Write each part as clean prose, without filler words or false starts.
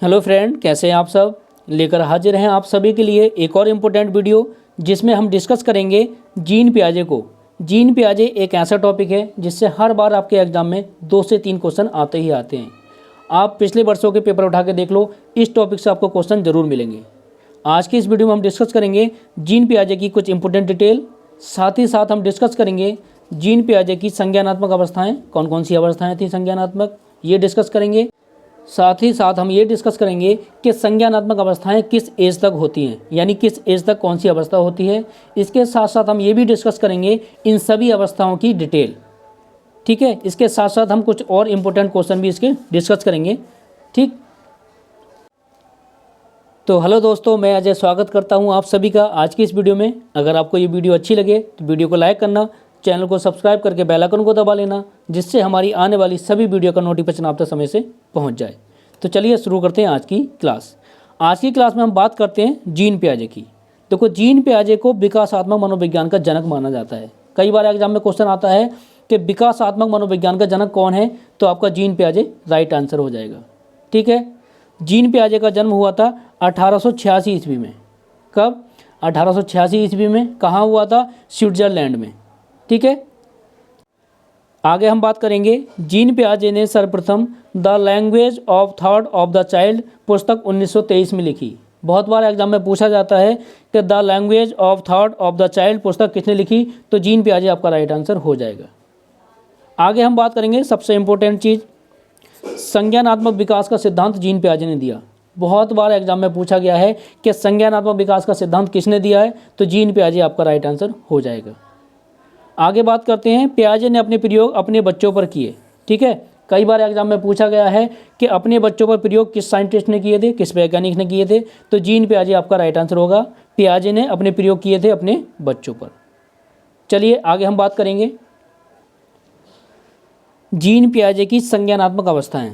Hello friend, कैसे हैं आप सब। लेकर हाजिर हैं आप सभी के लिए एक और इम्पोर्टेंट वीडियो जिसमें हम डिस्कस करेंगे जीन पियाजे को। जीन पियाजे एक ऐसा टॉपिक है जिससे हर बार आपके एग्जाम में 2 से 3 क्वेश्चन आते ही आते हैं। आप पिछले वर्षों के पेपर उठा के देख लो, इस टॉपिक से आपको क्वेश्चन जरूर मिलेंगे। आज की इस वीडियो में हम डिस्कस करेंगे जीन पियाजे की कुछ इंपॉर्टेंट डिटेल। साथ ही साथ हम डिस्कस करेंगे जीन पियाजे की संज्ञानात्मक अवस्थाएं, कौन कौन सी अवस्थाएं थी संज्ञानात्मक, ये डिस्कस करेंगे। साथ ही साथ हम ये डिस्कस करेंगे कि संज्ञानात्मक अवस्थाएं किस एज तक होती हैं, यानी किस एज तक कौन सी अवस्था होती है। इसके साथ साथ हम ये भी डिस्कस करेंगे इन सभी अवस्थाओं की डिटेल। ठीक है, इसके साथ साथ हम कुछ और इम्पोर्टेंट क्वेश्चन भी इसके डिस्कस करेंगे। ठीक, तो हेलो दोस्तों, मैं अजय स्वागत करता हूं आप सभी का आज की इस वीडियो में। अगर आपको ये वीडियो अच्छी लगे तो वीडियो को लाइक करना, चैनल को सब्सक्राइब करके बेल आइकन को दबा लेना, जिससे हमारी आने वाली सभी वीडियो का नोटिफिकेशन आप तक समय से पहुंच जाए। तो चलिए शुरू करते हैं आज की क्लास। आज की क्लास में हम बात करते हैं जीन पियाजे की। देखो, जीन पियाजे को विकासात्मक मनोविज्ञान का जनक माना जाता है। कई बार एग्जाम में क्वेश्चन आता है कि विकासात्मक मनोविज्ञान का जनक कौन है, तो आपका जीन पियाजे राइट आंसर हो जाएगा। ठीक है, जीन पियाजे का जन्म हुआ था 1886 ईस्वी में। कब? 1886 ईस्वी में। कहाँ हुआ था? स्विट्जरलैंड में। ठीक है, आगे हम बात करेंगे। जीन पियाजे ने सर्वप्रथम the language of thought of the child पुस्तक 1923 में लिखी। बहुत बार एग्जाम में पूछा जाता है कि the language of thought of the child पुस्तक किसने लिखी, तो जीन पियाजे आपका राइट आंसर हो जाएगा। आगे हम बात करेंगे सबसे इंपॉर्टेंट चीज़, संज्ञानात्मक विकास का सिद्धांत जीन पियाजे ने दिया। बहुत बार एग्जाम में पूछा गया है कि संज्ञानात्मक विकास का सिद्धांत किसने दिया है, तो जीन पियाजे आपका राइट आंसर हो जाएगा। आगे बात करते हैं, पियाजे ने अपने प्रयोग अपने बच्चों पर किए। ठीक है, कई बार एग्जाम में पूछा गया है कि अपने बच्चों पर प्रयोग किस साइंटिस्ट ने किए थे, किस वैज्ञानिक ने किए थे, तो जीन पियाजे आपका राइट आंसर होगा। पियाजे ने अपने प्रयोग किए थे अपने बच्चों पर। चलिए आगे हम बात करेंगे जीन पियाजे की संज्ञानात्मक अवस्थाएं।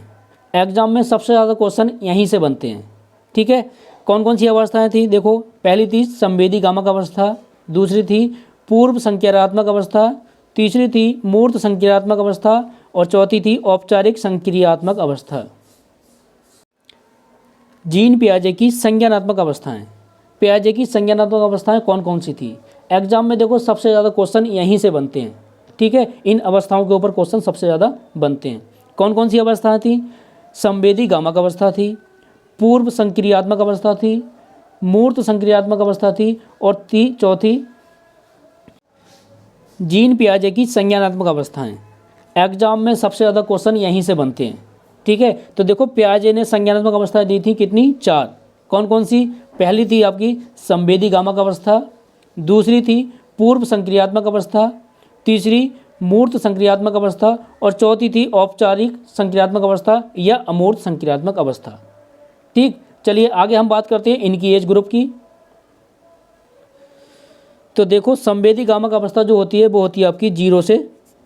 एग्जाम में सबसे ज़्यादा क्वेश्चन यहीं से बनते हैं। ठीक है, कौन कौन सी अवस्थाएं थी? देखो, पहली थी संवेदी गामक अवस्था, दूसरी थी पूर्व संक्रियात्मक अवस्था, तीसरी थी मूर्त संक्रियात्मक अवस्था और चौथी थी औपचारिक संक्रियात्मक अवस्था। जीन पियाजे की संज्ञानात्मक अवस्थाएं। पियाजे की संज्ञानात्मक अवस्थाएं कौन कौन सी थी? एग्जाम में देखो सबसे ज़्यादा क्वेश्चन यहीं से बनते हैं। ठीक है, इन अवस्थाओं के ऊपर क्वेश्चन सबसे ज़्यादा बनते हैं। कौन कौन सी अवस्थाएं थी? संवेदी गामक अवस्था थी, पूर्व संक्रियात्मक अवस्था थी, मूर्त संक्रियात्मक अवस्था थी और चौथी जीन पियाजे की संज्ञानात्मक अवस्थाएं। एग्जाम में सबसे ज़्यादा क्वेश्चन यहीं से बनते हैं। ठीक है, तो देखो पियाजे ने संज्ञानात्मक अवस्थाएं दी थी कितनी? 4। कौन कौन सी? पहली थी आपकी संवेदी गामक अवस्था, दूसरी थी पूर्व संक्रियात्मक अवस्था, तीसरी मूर्त संक्रियात्मक अवस्था और चौथी थी औपचारिक संक्रियात्मक अवस्था या अमूर्त संक्रियात्मक अवस्था। ठीक, चलिए आगे हम बात करते हैं इनकी एज ग्रुप की। तो देखो, संवेदी गामक अवस्था जो होती है वो होती है आपकी 0 से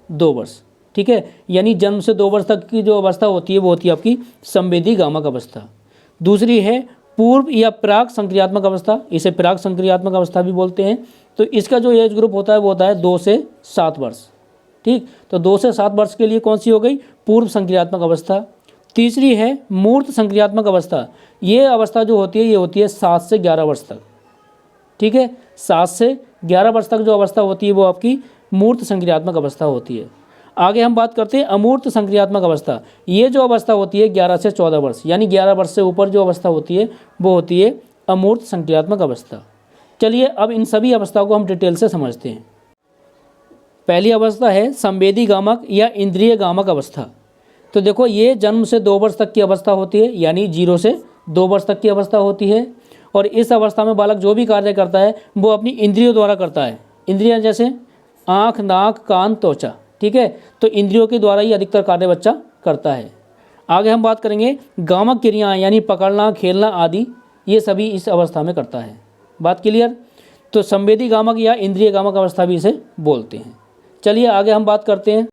2 वर्ष। ठीक है, यानी जन्म से 2 वर्ष तक की जो अवस्था होती है वो होती है आपकी संवेदी गामक अवस्था। दूसरी है पूर्व या प्राक संक्रियात्मक अवस्था, इसे प्राक संक्रियात्मक अवस्था भी बोलते हैं। तो इसका जो एज ग्रुप होता है वो होता है 2 से 7 वर्ष। ठीक, तो 2 से 7 वर्ष के लिए कौन सी हो गई? पूर्व संक्रियात्मक अवस्था। तीसरी है मूर्त संक्रियात्मक अवस्था। ये अवस्था जो होती है ये होती है 7 से 11 वर्ष तक। ठीक है, 7 से 11 वर्ष तक जो अवस्था होती है वो आपकी मूर्त संक्रियात्मक अवस्था होती है। आगे हम बात करते हैं अमूर्त संक्रियात्मक अवस्था। ये जो अवस्था होती है 11 से 14 वर्ष, यानी 11 वर्ष से ऊपर जो अवस्था होती है वो होती है अमूर्त संक्रियात्मक अवस्था। चलिए अब इन सभी अवस्थाओं को हम डिटेल से समझते हैं। पहली अवस्था है संवेदी गामक या इंद्रिय गामक अवस्था। तो देखो, ये जन्म से 2 वर्ष तक की अवस्था होती है, यानी 0 से 2 वर्ष तक की अवस्था होती है। और इस अवस्था में बालक जो भी कार्य करता है वो अपनी इंद्रियों द्वारा करता है। इंद्रियां जैसे आँख, नाक, कान, त्वचा। ठीक है, तो इंद्रियों के द्वारा ही अधिकतर कार्य बच्चा करता है। आगे हम बात करेंगे गामक क्रियाएं, यानी पकड़ना, खेलना आदि, ये सभी इस अवस्था में करता है। बात क्लियर? तो संवेदी गामक या इंद्रिय गामक अवस्था भी इसे बोलते हैं। चलिए आगे हम बात करते हैं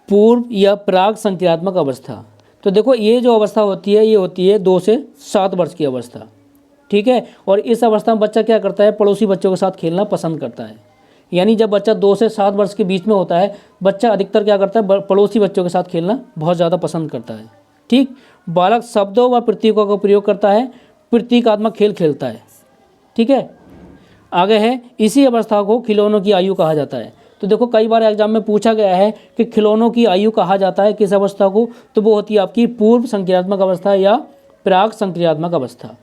पूर्व या प्राग संक्रियात्मक अवस्था। तो देखो, ये जो अवस्था होती है ये होती है 2 से 7 वर्ष की अवस्था। ठीक है, और इस अवस्था में बच्चा क्या करता है? पड़ोसी बच्चों के साथ खेलना पसंद करता है। यानी जब बच्चा 2 से 7 वर्ष के बीच में होता है, बच्चा अधिकतर क्या करता है? पड़ोसी बच्चों के साथ खेलना बहुत ज़्यादा पसंद करता है। ठीक। बालक शब्दों व प्रतीकों का प्रयोग करता है, प्रतीकात्मक खेल खेलता है। ठीक है। आगे है, इसी अवस्था को खिलौनों की आयु कहा जाता है। तो देखो कई बार एग्जाम में पूछा गया है कि खिलौनों की आयु कहा जाता है किस अवस्था को, तो वो होती है आपकी पूर्व संक्रियात्मक अवस्था या प्राक संक्रियात्मक अवस्था।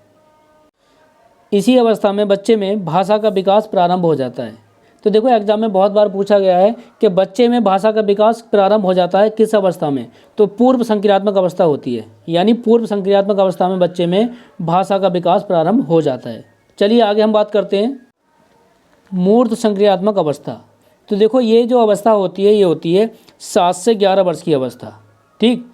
इसी अवस्था में बच्चे में भाषा का विकास प्रारंभ हो जाता है। तो देखो एग्जाम में बहुत बार पूछा गया है कि बच्चे में भाषा का विकास प्रारंभ हो जाता है किस अवस्था में, तो पूर्व संक्रियात्मक अवस्था होती है, यानी पूर्व संक्रियात्मक अवस्था में बच्चे में भाषा का विकास प्रारंभ हो जाता है। चलिए आगे हम बात करते हैं मूर्त संक्रियात्मक अवस्था। तो देखो ये जो अवस्था होती है ये होती है 7 से 11 वर्ष की अवस्था। ठीक,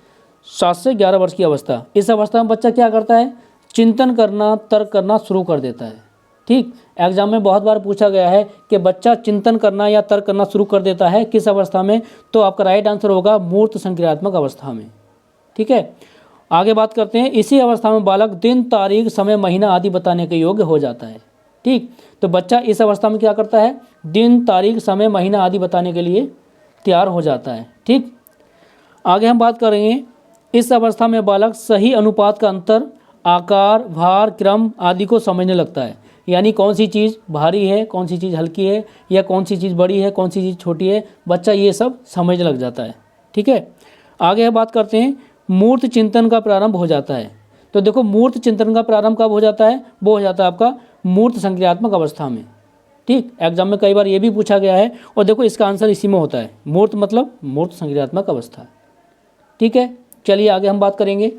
7 से 11 वर्ष की अवस्था। इस अवस्था में बच्चा क्या करता है, चिंतन करना, तर्क करना शुरू कर देता है। ठीक, एग्जाम में बहुत बार पूछा गया है कि बच्चा चिंतन करना या तर्क करना शुरू कर देता है किस अवस्था में, तो आपका राइट आंसर होगा मूर्त संक्रियात्मक अवस्था में। ठीक है, आगे बात करते हैं। इसी अवस्था में बालक दिन, तारीख, समय, महीना आदि बताने के योग्य हो जाता है। ठीक, तो बच्चा इस अवस्था में क्या करता है, दिन, तारीख, समय, महीना आदि बताने के लिए तैयार हो जाता है। ठीक, आगे हम बात करेंगे। इस अवस्था में बालक सही अनुपात का अंतर, आकार, भार, क्रम आदि को समझने लगता है, यानी कौन सी चीज़ भारी है, कौन सी चीज़ हल्की है, या कौन सी चीज़ बड़ी है, कौन सी चीज़ छोटी है, बच्चा ये सब समझने लग जाता है। ठीक है, आगे हम बात करते हैं मूर्त चिंतन का प्रारंभ हो जाता है। तो देखो मूर्त चिंतन का प्रारंभ कब हो जाता है, वो हो जाता है आपका मूर्त संक्रियात्मक अवस्था में। ठीक, एग्जाम में कई बार ये भी पूछा गया है, और देखो इसका आंसर इसी में होता है, मूर्त मतलब मूर्त संक्रियात्मक अवस्था। ठीक है, चलिए आगे हम बात करेंगे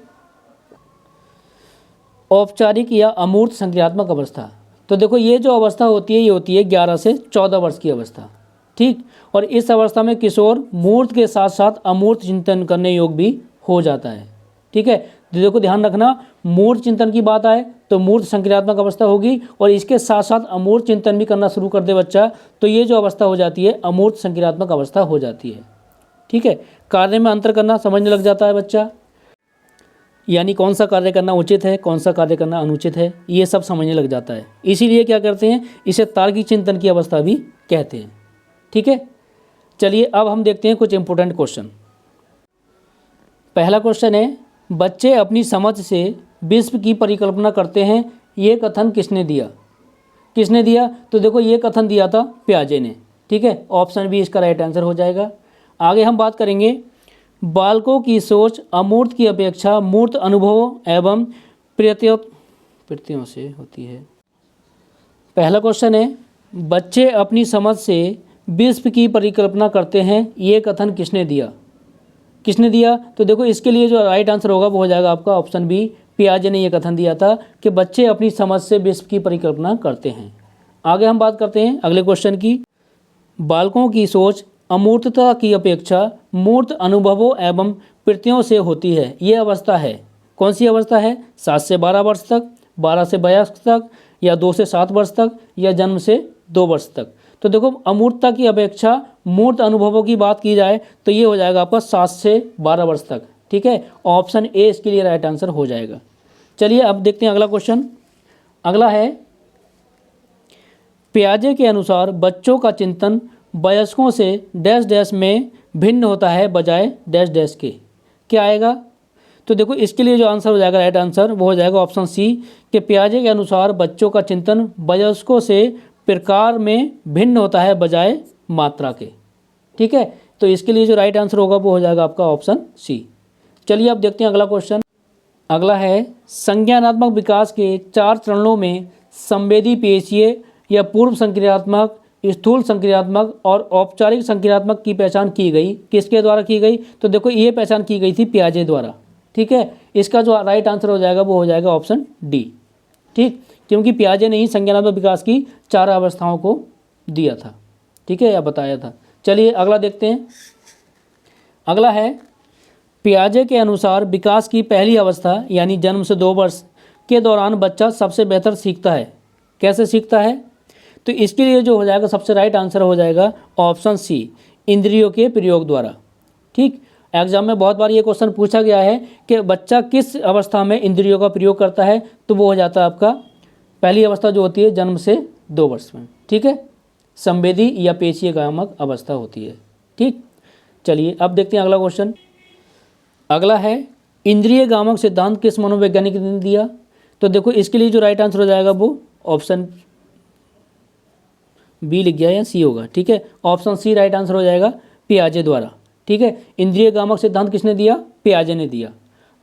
औपचारिक या अमूर्त संक्रियात्मक अवस्था। तो देखो ये जो अवस्था होती है ये होती है 11 से 14 वर्ष की अवस्था। ठीक, और इस अवस्था में किशोर मूर्त के साथ साथ अमूर्त चिंतन करने योग्य भी हो जाता है। ठीक है, तो देखो ध्यान रखना, मूर्त चिंतन की बात आए तो मूर्त संक्रियात्मक अवस्था होगी, और इसके साथ साथ अमूर्त चिंतन भी करना शुरू कर दे बच्चा, तो ये जो अवस्था हो जाती है अमूर्त संक्रियात्मक अवस्था हो जाती है। ठीक है, कार्य में अंतर करना समझने लग जाता है बच्चा, यानी कौन सा कार्य करना उचित है, कौन सा कार्य करना अनुचित है, ये सब समझने लग जाता है। इसीलिए क्या करते हैं, इसे तार्किक चिंतन की अवस्था भी कहते हैं। ठीक है, चलिए अब हम देखते हैं कुछ इंपॉर्टेंट क्वेश्चन। पहला क्वेश्चन है, बच्चे अपनी समझ से विश्व की परिकल्पना करते हैं, ये कथन किसने दिया। किसने दिया, तो देखो ये कथन दिया था पियाजे ने। ठीक है, ऑप्शन बी इसका राइट आंसर हो जाएगा। आगे हम बात करेंगे बालकों की सोच अमूर्त की अपेक्षा मूर्त अनुभवों एवं प्रत्ययों से होती है। पहला क्वेश्चन है, बच्चे अपनी समझ से विश्व की परिकल्पना करते हैं, ये कथन किसने दिया। किसने दिया, तो देखो इसके लिए जो राइट आंसर होगा वो हो जाएगा आपका ऑप्शन बी, पियाजे ने ये कथन दिया था कि बच्चे अपनी समझ से विश्व की परिकल्पना करते हैं। आगे हम बात करते हैं अगले क्वेश्चन की, बालकों की सोच अमूर्तता की अपेक्षा मूर्त अनुभवों एवं प्रत्ययों से होती है, ये अवस्था है। कौन सी अवस्था है, 7 से 12 वर्ष तक, 12 से 22 तक, या 2 से 7 वर्ष तक, या जन्म से 2 वर्ष तक। तो देखो अमूर्तता की अपेक्षा मूर्त अनुभवों की बात की जाए तो ये हो जाएगा आपका 7 से 12 वर्ष तक। ठीक है, ऑप्शन ए इसके लिए राइट आंसर हो जाएगा। चलिए अब देखते हैं अगला क्वेश्चन। अगला है, पियाजे के अनुसार बच्चों का चिंतन वयस्कों से डैश डैश में भिन्न होता है बजाय डैश डैश के। क्या आएगा, तो देखो इसके लिए जो आंसर हो जाएगा राइट आंसर वो हो जाएगा ऑप्शन सी, कि पियाजे के अनुसार बच्चों का चिंतन वयस्कों से प्रकार में भिन्न होता है बजाय मात्रा के। ठीक है, तो इसके लिए जो राइट आंसर होगा वो हो जाएगा आपका ऑप्शन सी। चलिए अब देखते हैं अगला क्वेश्चन। अगला है, संज्ञानात्मक विकास के 4 चरणों में संवेदी पेशीय या पूर्व संक्रियात्मक, स्थूल संक्रियात्मक और औपचारिक संक्रियात्मक की पहचान की गई, किसके द्वारा की गई, तो देखो ये पहचान की गई थी पियाजे द्वारा। ठीक है, इसका जो राइट आंसर हो जाएगा वो हो जाएगा ऑप्शन डी। ठीक, क्योंकि पियाजे ने ही संज्ञानात्मक विकास की 4 अवस्थाओं को दिया था। ठीक है, या बताया था। चलिए अगला देखते हैं। अगला है, पियाजे के अनुसार विकास की पहली अवस्था यानी जन्म से 2 वर्ष के दौरान बच्चा सबसे बेहतर सीखता है। कैसे सीखता है, तो इसके लिए जो हो जाएगा सबसे राइट आंसर हो जाएगा ऑप्शन सी, इंद्रियों के प्रयोग द्वारा। ठीक, एग्जाम में बहुत बार ये क्वेश्चन पूछा गया है कि बच्चा किस अवस्था में इंद्रियों का प्रयोग करता है, तो वो हो जाता है आपका पहली अवस्था जो होती है जन्म से 2 वर्ष में। ठीक है, संवेदी या पेशीय गामक अवस्था होती है। ठीक, चलिए अब देखते हैं अगला क्वेश्चन। अगला है, इंद्रिय गामक सिद्धांत किस मनोवैज्ञानिक ने दिया? तो देखो इसके लिए जो राइट आंसर हो जाएगा वो ऑप्शन बी लिख गया या सी होगा, ठीक है। ऑप्शन सी राइट आंसर हो जाएगा, पियाजे द्वारा, ठीक है। इंद्रिय गामक सिद्धांत किसने दिया? पियाजे ने दिया।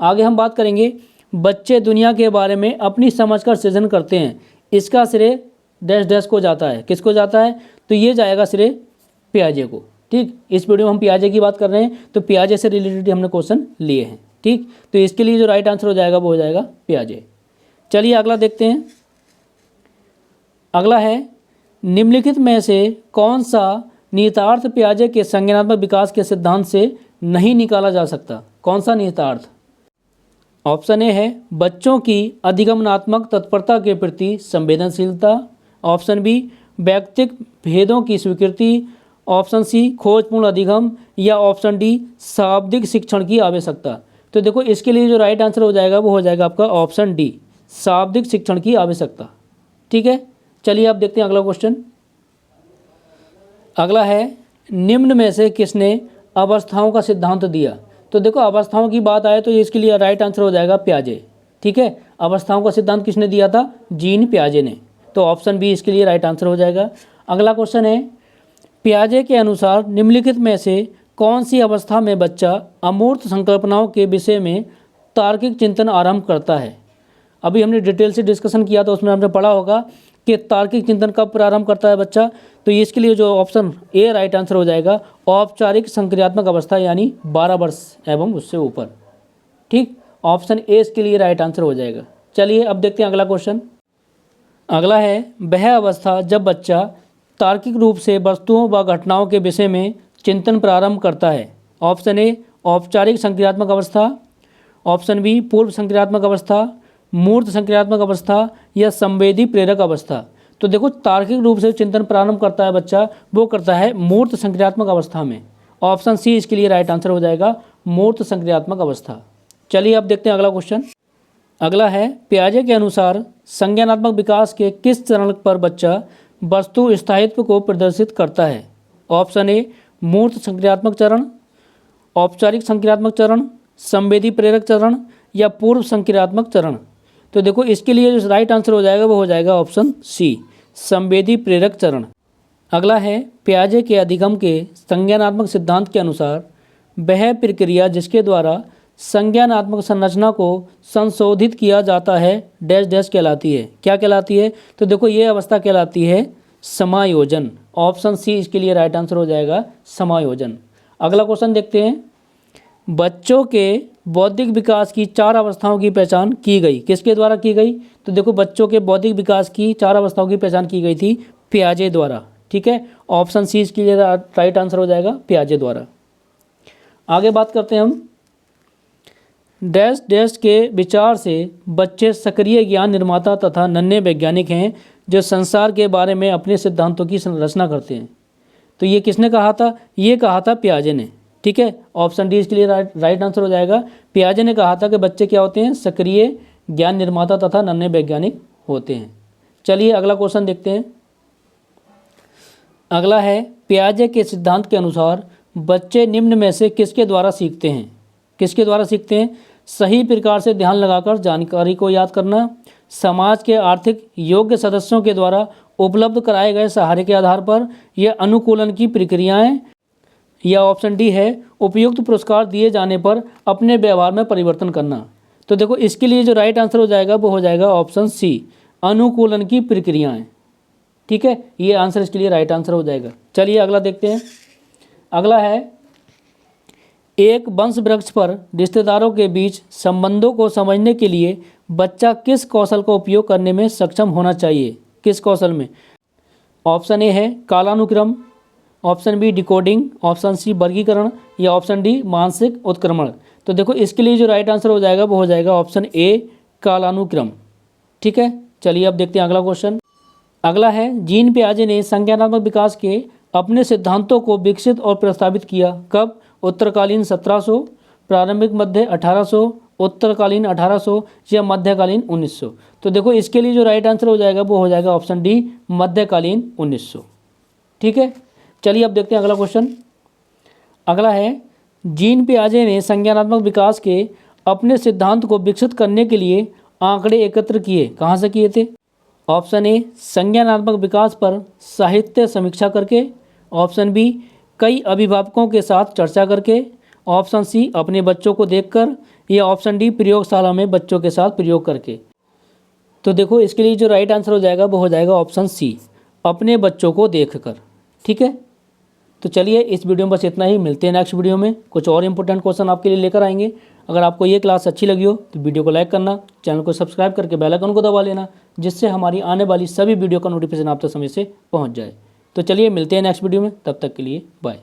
आगे हम बात करेंगे, बच्चे दुनिया के बारे में अपनी समझ का सृजन करते हैं, इसका श्रेय डैश डैश को जाता है, किसको जाता है? तो ये जाएगा श्रेय पियाजे को, ठीक। इस वीडियो में हम पियाजे की बात कर रहे हैं, तो पियाजे से रिलेटेड हमने क्वेश्चन लिए हैं, ठीक। तो इसके लिए जो राइट आंसर हो जाएगा वो हो जाएगा पियाजे। चलिए अगला देखते हैं। अगला है, निम्नलिखित में से कौन सा निहितार्थ पियाजे के संज्ञानात्मक विकास के सिद्धांत से नहीं निकाला जा सकता? कौन सा निहितार्थ? ऑप्शन ए है बच्चों की अधिगमनात्मक तत्परता के प्रति संवेदनशीलता, ऑप्शन बी व्यक्तिक भेदों की स्वीकृति, ऑप्शन सी खोजपूर्ण अधिगम, या ऑप्शन डी शाब्दिक शिक्षण की आवश्यकता। तो देखो इसके लिए जो राइट आंसर हो जाएगा वो हो जाएगा आपका ऑप्शन डी, शाब्दिक शिक्षण की आवश्यकता, ठीक है। चलिए आप देखते हैं अगला क्वेश्चन। अगला है, निम्न में से किसने अवस्थाओं का सिद्धांत दिया? तो देखो अवस्थाओं की बात आए तो इसके लिए राइट आंसर हो जाएगा पियाजे, ठीक है। अवस्थाओं का सिद्धांत किसने दिया था? जीन पियाजे ने, तो ऑप्शन बी इसके लिए राइट आंसर हो जाएगा। अगला क्वेश्चन है, पियाजे के अनुसार निम्नलिखित में से कौन सी अवस्था में बच्चा अमूर्त संकल्पनाओं के विषय में तार्किक चिंतन आरंभ करता है? अभी हमने डिटेल से डिस्कशन किया, तो उसमें हमने पढ़ा होगा कि तार्किक चिंतन कब प्रारंभ करता है बच्चा। तो इसके लिए जो ऑप्शन ए राइट आंसर हो जाएगा, औपचारिक संक्रियात्मक अवस्था, यानी 12 वर्ष एवं उससे ऊपर, ठीक। ऑप्शन ए इसके लिए राइट आंसर हो जाएगा। चलिए अब देखते हैं अगला क्वेश्चन। अगला है, वह अवस्था जब बच्चा तार्किक रूप से वस्तुओं व घटनाओं के विषय में चिंतन प्रारंभ करता है। ऑप्शन ए औपचारिक संक्रियात्मक अवस्था, ऑप्शन बी पूर्व संक्रियात्मक अवस्था, मूर्त संक्रियात्मक अवस्था, या संवेदी प्रेरक अवस्था। तो देखो तार्किक रूप से चिंतन प्रारंभ करता है बच्चा, वो करता है मूर्त संक्रियात्मक अवस्था में। ऑप्शन सी इसके लिए राइट आंसर हो जाएगा, मूर्त संक्रियात्मक अवस्था। चलिए अब देखते हैं अगला क्वेश्चन। अगला है, पियाजे के अनुसार संज्ञानात्मक विकास के किस चरण पर बच्चा वस्तु स्थायित्व को प्रदर्शित करता है? ऑप्शन ए मूर्त संक्रियात्मक चरण, औपचारिक संक्रियात्मक चरण, संवेदी प्रेरक चरण, या पूर्व संक्रियात्मक चरण। तो देखो इसके लिए जो राइट आंसर हो जाएगा वो हो जाएगा ऑप्शन सी, संवेदी प्रेरक चरण। अगला है, पियाजे के अधिगम के संज्ञानात्मक सिद्धांत के अनुसार वह प्रक्रिया जिसके द्वारा संज्ञानात्मक संरचना को संशोधित किया जाता है डैश डैश कहलाती है। क्या कहलाती है? तो देखो ये अवस्था कहलाती है समायोजन। ऑप्शन सी इसके लिए राइट आंसर हो जाएगा, समायोजन। अगला क्वेश्चन देखते हैं, बच्चों के बौद्धिक विकास की 4 अवस्थाओं की पहचान की गई, किसके द्वारा की गई? तो देखो बच्चों के बौद्धिक विकास की 4 अवस्थाओं की पहचान की गई थी पियाजे द्वारा, ठीक है। ऑप्शन सी इसके लिए राइट आंसर हो जाएगा, पियाजे द्वारा। आगे बात करते हैं हम, डैश डैश के विचार से बच्चे सक्रिय ज्ञान निर्माता तथा नन्हे वैज्ञानिक हैं जो संसार के बारे में अपने सिद्धांतों की संरचना करते हैं। तो ये किसने कहा था? ये कहा था पियाजे ने, ठीक है। ऑप्शन डी इसके लिए राइट आंसर हो जाएगा। पियाजे ने कहा था कि बच्चे क्या होते हैं? सक्रिय ज्ञान निर्माता तथा नन्हे वैज्ञानिक होते हैं। चलिए अगला क्वेश्चन देखते हैं। अगला है, पियाजे के सिद्धांत के अनुसार बच्चे निम्न में से किसके द्वारा सीखते हैं? किसके द्वारा सीखते हैं? सही प्रकार से ध्यान लगाकर जानकारी को याद करना, समाज के आर्थिक योग्य सदस्यों के द्वारा उपलब्ध कराए गए सहारे के आधार पर, यह अनुकूलन की प्रक्रियाएं, या ऑप्शन डी है उपयुक्त पुरस्कार दिए जाने पर अपने व्यवहार में परिवर्तन करना। तो देखो इसके लिए जो राइट आंसर हो जाएगा वो हो जाएगा ऑप्शन सी, अनुकूलन की प्रक्रियाएं, ठीक है। ये आंसर इसके लिए राइट आंसर हो जाएगा। चलिए अगला देखते हैं। अगला है, एक वंश वृक्ष पर रिश्तेदारों के बीच संबंधों को समझने के लिए बच्चा किस कौशल का उपयोग करने में सक्षम होना चाहिए? किस कौशल में? ऑप्शन ए है कालानुक्रम, option B decoding, option C वर्गीकरण, या ऑप्शन डी मानसिक उत्क्रमण। तो देखो इसके लिए जो राइट आंसर हो जाएगा वो हो जाएगा ऑप्शन ए, कालानुक्रम, ठीक है। चलिए अब देखते हैं अगला क्वेश्चन। अगला है, जीन पियाजे ने संज्ञानात्मक विकास के अपने सिद्धांतों को विकसित और प्रस्तावित किया। कब? उत्तरकालीन 1700, प्रारंभिक मध्य 1800, उत्तरकालीन 1800, या मध्यकालीन 1900। तो देखो इसके लिए जो राइट आंसर हो जाएगा वो हो जाएगा ऑप्शन डी, मध्यकालीन 1900, ठीक है। चलिए अब देखते हैं अगला क्वेश्चन। अगला है, जीन पियाजे ने संज्ञानात्मक विकास के अपने सिद्धांत को विकसित करने के लिए आंकड़े एकत्र किए। कहाँ से किए थे? ऑप्शन ए संज्ञानात्मक विकास पर साहित्य समीक्षा करके, ऑप्शन बी कई अभिभावकों के साथ चर्चा करके, ऑप्शन सी अपने बच्चों को देखकर, या ऑप्शन डी प्रयोगशाला में बच्चों के साथ प्रयोग करके। तो देखो इसके लिए जो राइट आंसर हो जाएगा वो हो जाएगा ऑप्शन सी, अपने बच्चों को देखकर। ठीक है, तो चलिए इस वीडियो में बस इतना ही। मिलते हैं नेक्स्ट वीडियो में, कुछ और इंपॉर्टेंट क्वेश्चन आपके लिए लेकर आएंगे। अगर आपको ये क्लास अच्छी लगी हो तो वीडियो को लाइक करना, चैनल को सब्सक्राइब करके बेल आइकन को दबा लेना, जिससे हमारी आने वाली सभी वीडियो का नोटिफिकेशन आप तक समय से पहुंच जाए। तो चलिए मिलते हैं नेक्स्ट वीडियो में, तब तक के लिए बाय।